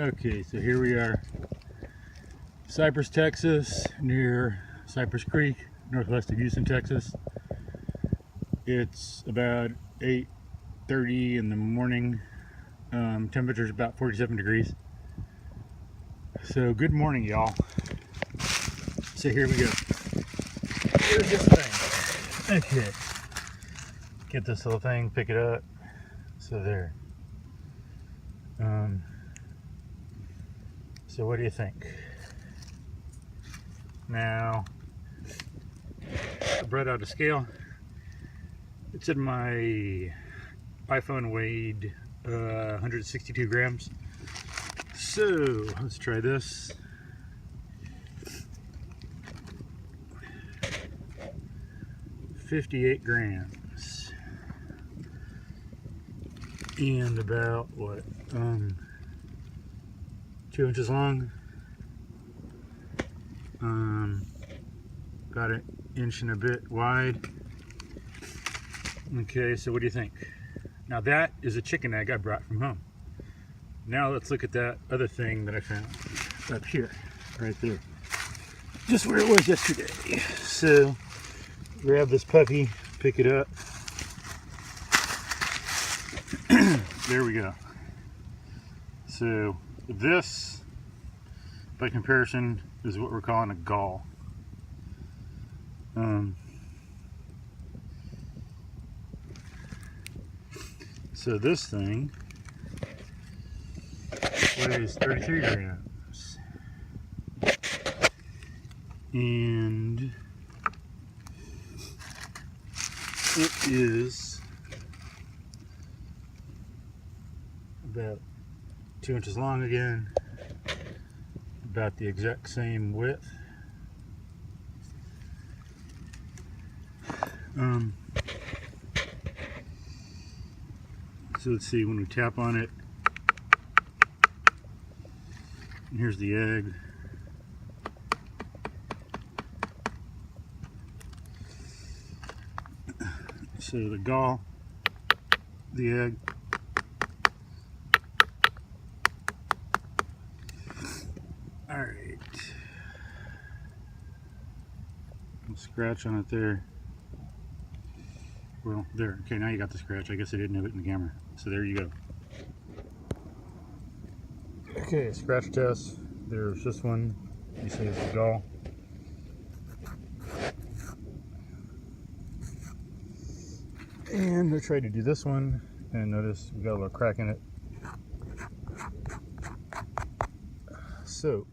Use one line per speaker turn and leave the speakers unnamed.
Okay, so here we are, Cypress, Texas, near Cypress Creek, northwest of Houston, Texas. It's about 8:30 in the morning. Temperature's about 47 degrees. So good morning, y'all. So here we go. Here's this thing. Okay. Get this little thing, pick it up. So there. So what do you think? Now, I brought out a scale. It said my iPhone weighed 162 grams. So let's try this. $58 grams. And about what? 2 inches long. About an inch and a bit wide. Okay, so what do you think? Now that is a chicken egg I brought from home. Now let's look at that other thing that I found up here, right there. Just where it was yesterday. So grab this puppy, pick it up. There we go. So this, by comparison, is what we're calling a Gall. So this thing weighs 33 grams. And it is about 2 inches long again, about the exact same width. So let's see, when we tap on it, and here's the egg. So the Gall, the egg, all right, scratch on it there. Well, there. Okay, now you got the scratch. I guess I didn't have it in the camera. So there you go. Okay, scratch test. There's this one. You see it's a Gall. And I tried to do this one, and notice we got a little crack in it. So